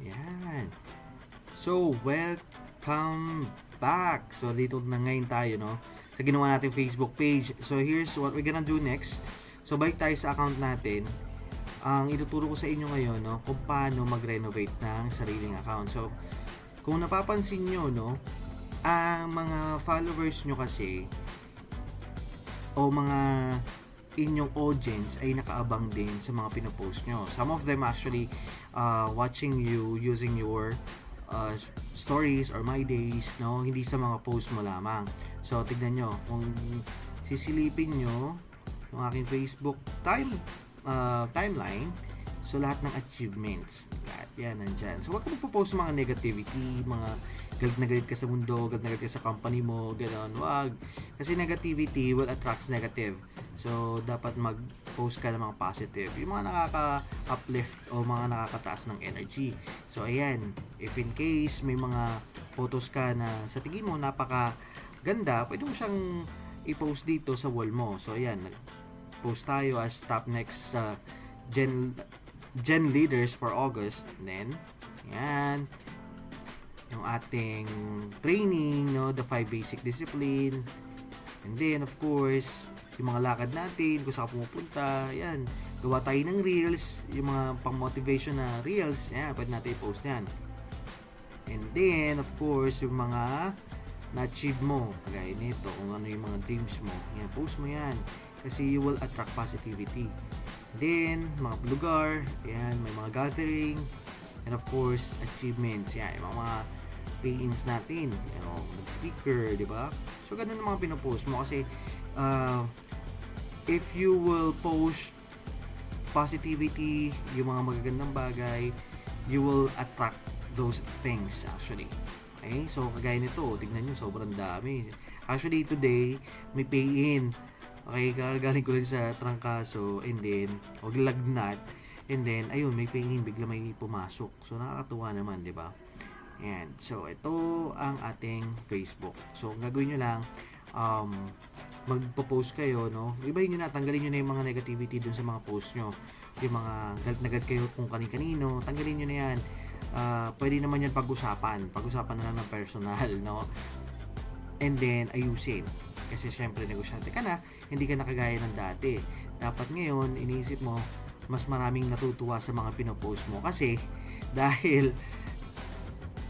Yan. So, welcome back. So, dito na ngayon tayo, no? Sa ginawa nating Facebook page. So, here's what we're gonna do next. So, balik tayo sa account natin. Ang ituturo ko sa inyo ngayon, no? Kung paano mag-renovate ng sariling account. So, kung napapansin nyo, no? Ang mga followers nyo kasi o mga inyong audience ay nakaabang din sa mga pinopost nyo. Some of them actually watching you using your stories or my days, no? Hindi sa mga post mo lamang. So, tignan nyo. Kung sisilipin nyo yung aking Facebook timeline, so lahat ng achievements, lahat yan nandyan. So, wag ka magpo-post ng mga negativity, mga galit na galit ka sa mundo, galit na galit ka sa company mo, gano'n. Wag. Kasi negativity will attract negative. So, dapat mag-post ka ng mga positive. Yung mga nakaka-uplift o mga nakakataas ng energy. So, ayan. If in case may mga photos ka na sa tingin mo napaka-ganda, pwede mo siyang i-post dito sa wall mo. So, ayan. Post tayo as top next sa Gen Leaders for August. Then, ayan. Yung ating training, no? The 5 basic discipline. And then, of course, yung mga lakad natin, kung saan pumupunta, yan. Gawa tayo ng reels, yung mga pang-motivation na reels, yan, pwede natin i-post yan. And then, of course, yung mga na-achieve mo, kagaya nito, kung ano yung mga dreams mo, yan, post mo yan. Kasi you will attract positivity. Then, mga lugar, yan, may mga gathering, and of course, achievements, yan, yung mga pay-ins natin, you know, speaker, di ba? So, ganun ang mga pinopost mo kasi if you will post positivity, yung mga magagandang bagay, you will attract those things actually. Okay? So, kagaya nito, tignan nyo, sobrang dami. Actually, today, may pay-in. Okay, kagaling ko rin sa trangkaso, and then, o lagnat, and then, ayun, may pay-in, bigla may pumasok. So, nakakatuwa naman, di ba? Ayan. So, ito ang ating Facebook. So, ang gagawin nyo lang, magpo-post kayo, no? Ibahin nyo na, tanggalin nyo na yung mga negativity dun sa mga post nyo. Yung mga galit na galit kayo kung kani-kanino, tanggalin nyo na yan. Pwede naman yan pag-usapan. Pag-usapan na lang ng personal, no? And then, ayusin. Kasi syempre, negosyante ka na, hindi ka nakagaya ng dati. Dapat ngayon, iniisip mo, mas maraming natutuwa sa mga pinopost mo. Kasi, dahil,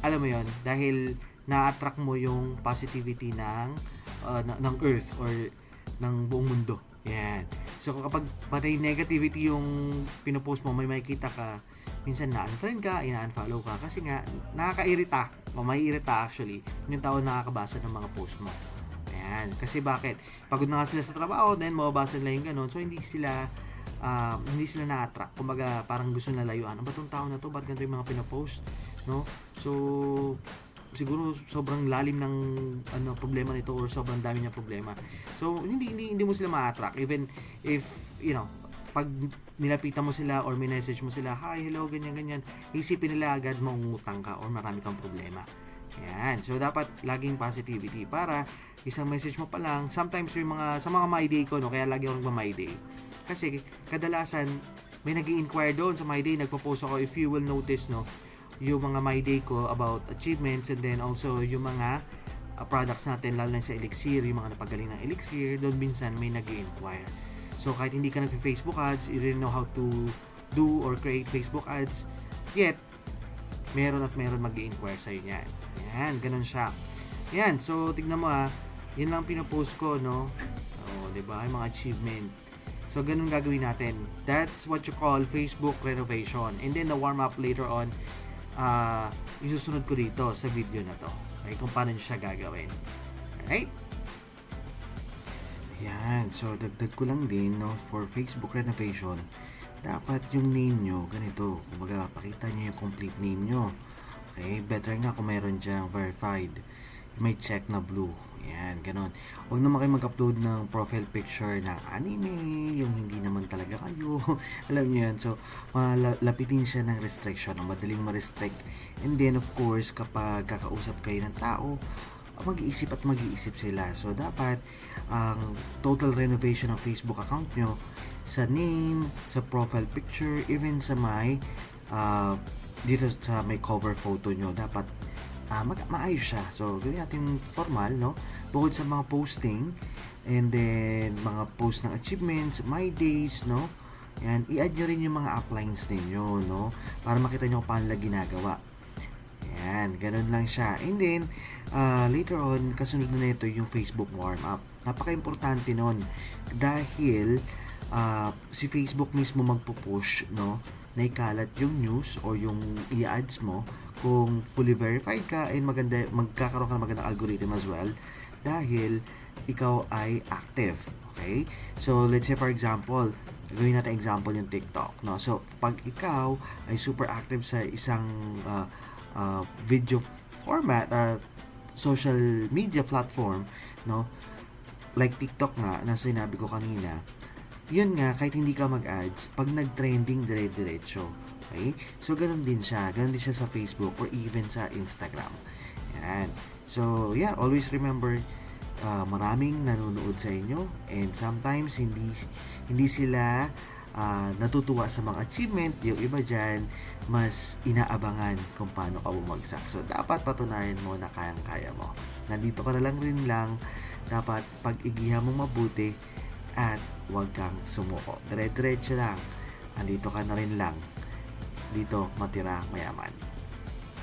alam mo yon, dahil na-attract mo yung positivity ng earth or ng buong mundo. Yan. So, kapag patay negativity yung pinopost mo, may makikita ka, minsan na-unfriend ka, ina-unfollow ka, kasi nga, nakakairita, o maiirita actually, yung tao nakakabasa ng mga post mo. Ayan. Kasi bakit? Pagod na nga sila sa trabaho, then mababasa nila yung ganun. So, hindi sila na-attract. Kumbaga, parang gusto nila layuan. Ano ba itong tao na to? Ba't ganito yung mga pinopost? No? So, siguro sobrang lalim ng problema nito or sobrang dami niyang problema. So, hindi mo sila ma-attract. Even if, you know, pag nilapitan mo sila or message mo sila, hi, hello, ganyan, isipin nila agad mangungutang ka or marami kang problema. Yan. So, dapat laging positivity para isang message mo pa lang. Sometimes sa mga my day ko, no, kaya lagi akong my day. Kasi kadalasan may nag-i-inquire doon sa my day, nagpo-post ako. If you will notice, no, yung mga my day ko about achievements, and then also yung mga products natin, lalo na sa Elixir, yung mga napagaling ng Elixir, doon minsan may nag-i-inquire. So, kahit hindi ka nag-Facebook ads, you didn't know how to do or create Facebook ads, yet meron mag-i-inquire sa'yo niyan. Yan, ganun siya. Yan, so tignan mo yun lang pinopost ko, no? Diba? Yung mga achievement. So, ganun gagawin natin. That's what you call Facebook renovation. And then, the warm-up later on, isusunod ko dito sa video na to. Okay, kung paano nyo siya gagawin. Alright? Yan. So, dagdag ko lang din, no? For Facebook renovation, dapat yung name nyo, ganito. Kumbaga, pakita nyo yung complete name nyo. Okay? Better nga kung mayroon dyang verified. May check na blue. Yan, ganun. Huwag naman kayo mag-upload ng profile picture na anime, yung hindi naman talaga kayo. Alam nyo yan. So, malapitin siya ng restriction, madaling ma-restrict. And then, of course, kapag kakausap kayo ng tao, mag-iisip sila. So, dapat, ang total renovation ng Facebook account nyo, sa name, sa profile picture, even sa my dito sa may cover photo nyo, dapat maayos siya. So, gawin natin formal, no? Bukod sa mga posting, and then mga post ng achievements, my days, no? Yan, i-add nyo rin yung mga uplines ninyo, no? Para makita nyo kung paano nila ginagawa. Yan, ganun lang siya. And then, later on, kasunod na nito yung Facebook warm-up. Napaka-importante nun. Dahil, si Facebook mismo magpo-push, no? Na ikalat yung news or yung i-ads mo kung fully verified ka and magkakaroon ka ng magandang algorithm as well dahil ikaw ay active. Okay? So, let's say for example, gawin natin example yung TikTok, no? So, pag ikaw ay super active sa isang video format, social media platform, no? Like TikTok nga, na sinabi ko kanina, yun nga, kahit hindi ka mag-ads, pag nag-trending, dire-diretso. Okay? So, ganun din siya. Ganun din siya sa Facebook or even sa Instagram. Yan. So, yeah, always remember, maraming nanonood sa inyo and sometimes hindi sila natutuwa sa mga achievement. Yung iba dyan, mas inaabangan kung paano ka bumagsak. So, dapat patunayan mo na kayang-kaya mo. Nandito ka na lang rin lang. Dapat pag-igihan mo mabuti at huwag kang sumuko. Dire-diretso lang. Andito ka na rin lang. Dito matira mayaman.